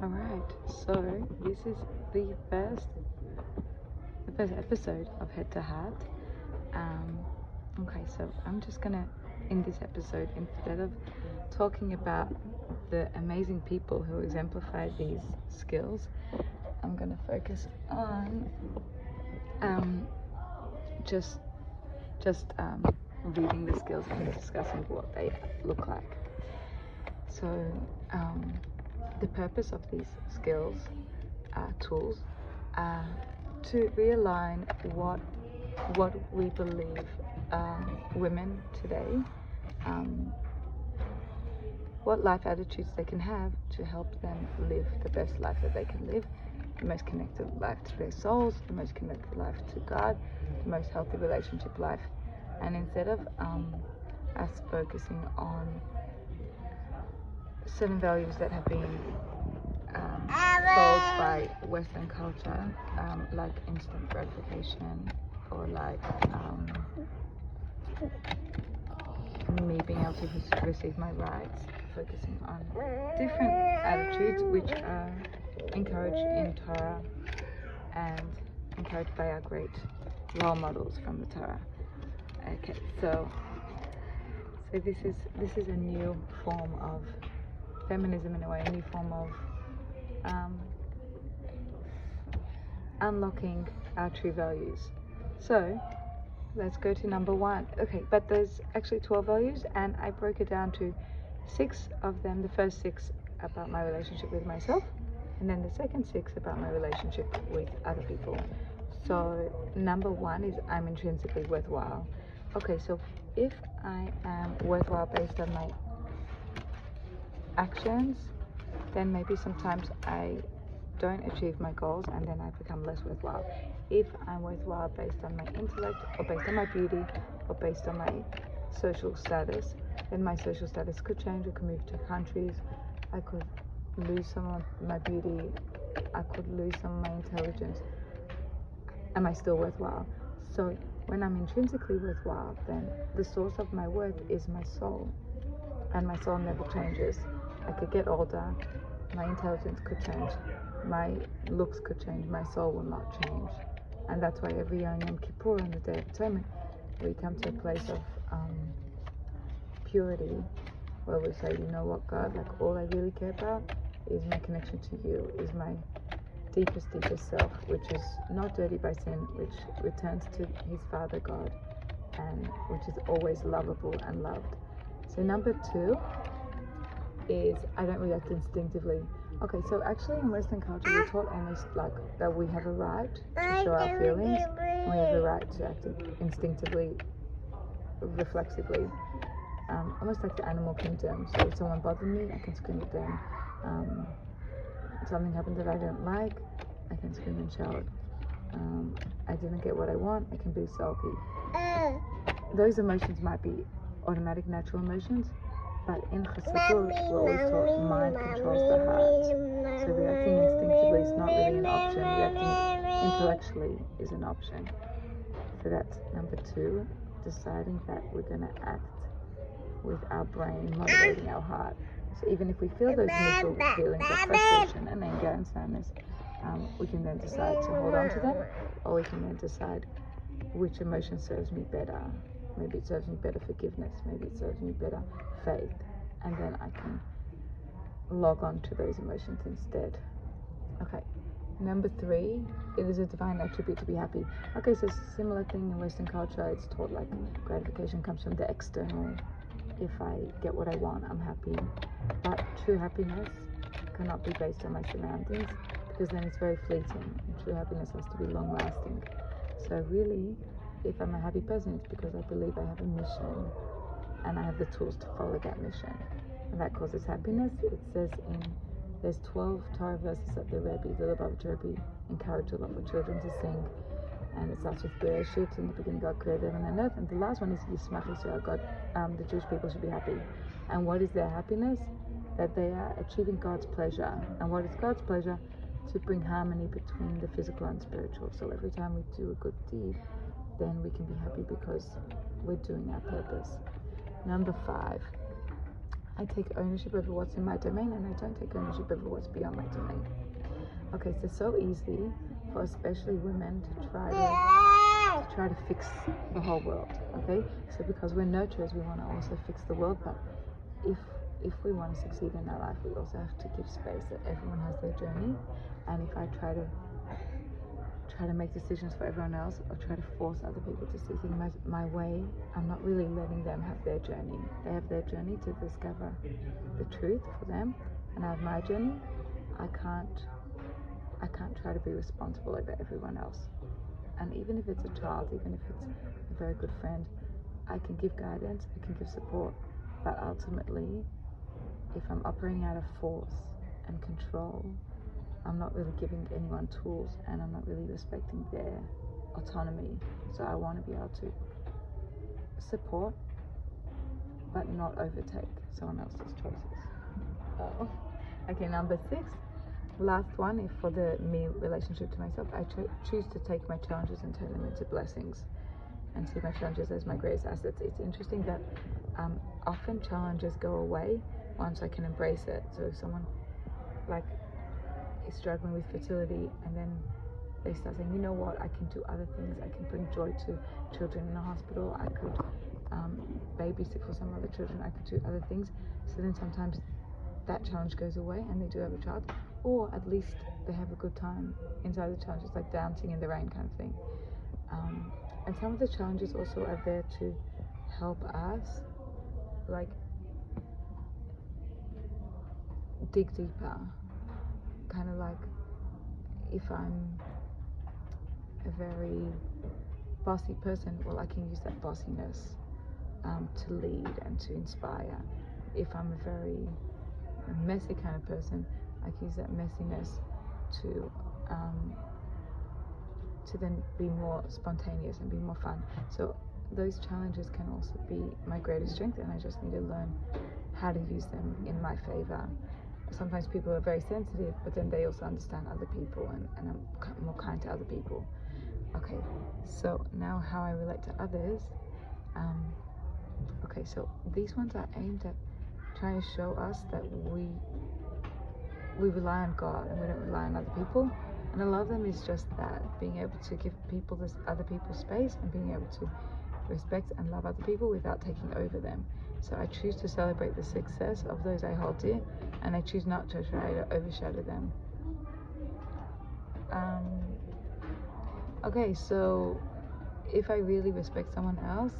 Alright, so this is the first episode of Head to Heart. Okay, so I'm just gonna, in this episode, instead of talking about the amazing people who exemplify these skills, I'm gonna focus on just reading the skills and discussing what they look like. So the purpose of these skills, tools, are to realign what we believe women today, what life attitudes they can have to help them live the best life that they can live, the most connected life to their souls, the most connected life to God, the most healthy relationship life. And instead of us focusing on certain values that have been sold by Western culture, like instant gratification, or like me being able to receive my rights, focusing on different attitudes which are encouraged in Torah and encouraged by our great role models from the Torah. Okay, so this is a new form of feminism, in a way, a new form of unlocking our true values. So let's go to number 1. Okay, but there's actually 12 values, and I broke it down to 6 of them. The first 6 about my relationship with myself, and then the second 6 about my relationship with other people. So number 1 is I'm intrinsically worthwhile. Okay, so if I am worthwhile based on my actions, then maybe sometimes I don't achieve my goals and then I become less worthwhile. If I'm worthwhile based on my intellect, or based on my beauty, or based on my social status, then my social status could change. I could move to countries, I could lose some of my beauty, I could lose some of my intelligence. Am I still worthwhile? So when I'm intrinsically worthwhile, then the source of my worth is my soul, and my soul never changes. I could get older, my intelligence could change, my looks could change, my soul will not change. And that's why every year on Yom Kippur, on the Day of Atonement, we come to a place of purity, where we say, you know what, God, like all I really care about is my connection to you, is my deepest self, which is not dirty by sin, which returns to his Father God, and which is always lovable and loved. So number 2 is I don't react instinctively. Okay, so actually in Western culture we're taught almost like that we have a right to show our feelings, and we have a right to act instinctively, reflexively, almost like the animal kingdom. So if someone bothered me, I can scream at them. Something happened that I don't like, I can scream and shout. I didn't get what I want, I can be sulky. Those emotions might be automatic, natural emotions, but in Chassidut, we're always taught mind controls the heart. So reacting instinctively is not really an option. Reacting intellectually is an option. So that's number 2, deciding that we're going to act with our brain motivating our heart. So even if we feel those initial feelings of frustration and anger and sadness, we can then decide to hold on to them, or we can then decide which emotion serves me better. Maybe it serves me better forgiveness, maybe it serves me better faith, and then I can log on to those emotions instead. Okay, number 3, it is a divine attribute to be happy. Okay, so similar thing in Western culture, it's taught like gratification comes from the external. If I get what I want, I'm happy. But true happiness cannot be based on my surroundings, because then it's very fleeting, and true happiness has to be long lasting. So really, if I'm a happy person, it's because I believe I have a mission and I have the tools to follow that mission, and that causes happiness. It says there's 12 Torah verses that the Lubavitch Rebbe encouraged a lot for children to sing, and it starts with Bereshit, in the beginning God created heaven and earth, and the last one is Yismach Yisrael, God, the Jewish people should be happy. And what is their happiness? That they are achieving God's pleasure. And what is God's pleasure? To bring harmony between the physical and spiritual. So every time we do a good deed, then we can be happy because we're doing our purpose. Number 5, I take ownership over what's in my domain, and I don't take ownership over what's beyond my domain. Okay, so it's so easy for especially women to try to fix the whole world. Okay, so because we're nurturers, we want to also fix the world, but if we want to succeed in our life, we also have to give space that everyone has their journey. And if I try to make decisions for everyone else, or try to force other people to see things my way, I'm not really letting them have their journey. They have their journey to discover the truth for them, and I have my journey. I can't try to be responsible over everyone else. And even if it's a child, even if it's a very good friend, I can give guidance, I can give support, but ultimately, if I'm operating out of force and control, I'm not really giving anyone tools, and I'm not really respecting their autonomy. So I want to be able to support, but not overtake someone else's choices. Okay, number 6, last one, is for the me relationship to myself. I choose to take my challenges and turn them into blessings, and see my challenges as my greatest assets. It's interesting that often challenges go away once I can embrace it. So if someone is struggling with fertility, and then they start saying, you know what, I can do other things, I can bring joy to children in a hospital, I could babysit for some other children, I could do other things. So then sometimes that challenge goes away and they do have a child, or at least they have a good time inside the challenge. It's like dancing in the rain kind of thing. And some of the challenges also are there to help us dig deeper. Kind of like if I'm a very bossy person, well, I can use that bossiness to lead and to inspire. If I'm a very messy kind of person, I can use that messiness to then be more spontaneous and be more fun. So those challenges can also be my greatest strength, and I just need to learn how to use them in my favor. Sometimes people are very sensitive, but then they also understand other people, and I'm more kind to other people. Okay, so now how I relate to others. Okay, so these ones are aimed at trying to show us that we rely on God and we don't rely on other people. And a lot of them is just that, being able to give other people space, and being able to respect and love other people without taking over them. So I choose to celebrate the success of those I hold dear, and I choose not to try to overshadow them. Okay, so if I really respect someone else,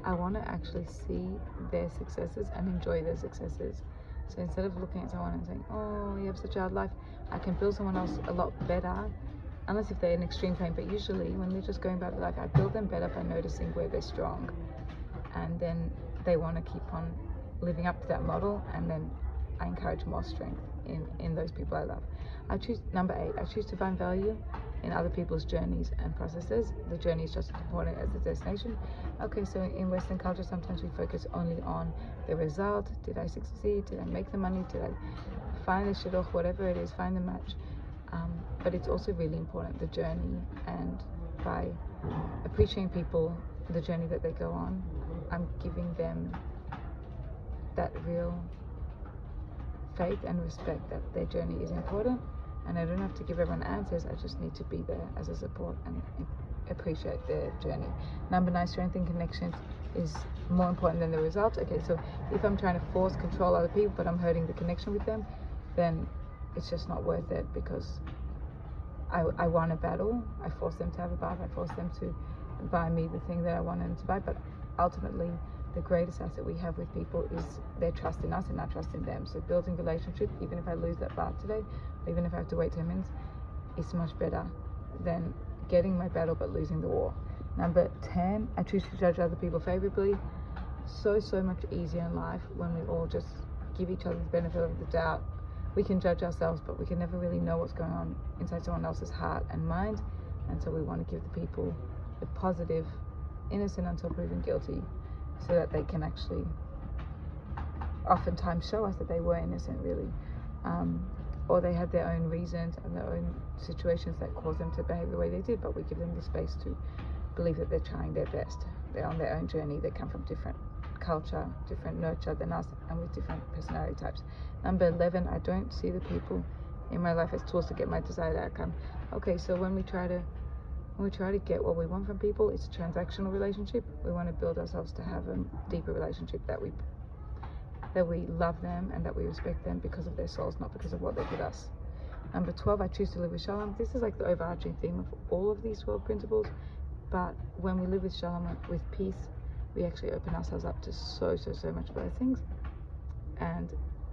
I want to actually see their successes and enjoy their successes. So instead of looking at someone and saying, oh, you have such a hard life, I can build someone else a lot better, unless if they're in extreme pain. But usually when they're just going about their life, I build them better by noticing where they're strong, and then they want to keep on living up to that model, and then I encourage more strength in those people I love. Number 8, I choose to find value in other people's journeys and processes. The journey is just as important as the destination. Okay, so in Western culture, sometimes we focus only on the result. Did I succeed? Did I make the money? Did I find the shidduch? Whatever it is, find the match. But it's also really important, the journey. And by appreciating people, the journey that they go on, I'm giving them that real faith and respect that their journey is important. And I don't have to give everyone answers, I just need to be there as a support and appreciate their journey. Number 9, strengthening connections is more important than the result. Okay, so if I'm trying to control other people, but I'm hurting the connection with them, then it's just not worth it, because I won a battle, I forced them to have a bath, I forced them to buy me the thing that I wanted them to buy, but ultimately the greatest asset we have with people is their trust in us and our trust in them. So building relationship, even if I lose that bath today, even if I have to wait 10 minutes, it's much better than getting my battle but losing the war. Number 10, I choose to judge other people favorably. So much easier in life when we all just give each other the benefit of the doubt. We can judge ourselves, but we can never really know what's going on inside someone else's heart and mind. And so we want to give the people the positive, innocent until proven guilty, so that they can actually oftentimes show us that they were innocent, really. Or they had their own reasons and their own situations that caused them to behave the way they did, but we give them the space to believe that they're trying their best. They're on their own journey, they come from different culture, different nurture than us, and with different personality types. Number 11, I don't see the people in my life as tools to get my desired outcome. Okay, so when we try to get what we want from people, it's a transactional relationship. We want to build ourselves to have a deeper relationship that we love them and that we respect them because of their souls, not because of what they did us. Number 12, I choose to live with shalom. This is like the overarching theme of all of these 12 principles. But when we live with shalom, with peace, we actually open ourselves up to so much blessings. And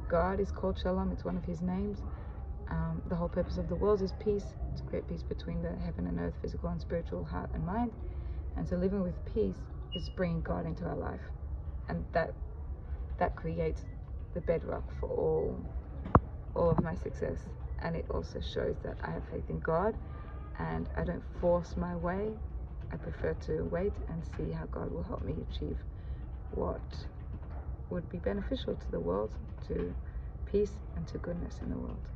God is called shalom. It's one of his names. The whole purpose of the world is peace, to create peace between the heaven and earth, physical and spiritual, heart and mind. And so living with peace is bringing God into our life. And that creates the bedrock for all of my success. And it also shows that I have faith in God and I don't force my way. I prefer to wait and see how God will help me achieve what would be beneficial to the world, to peace and to goodness in the world.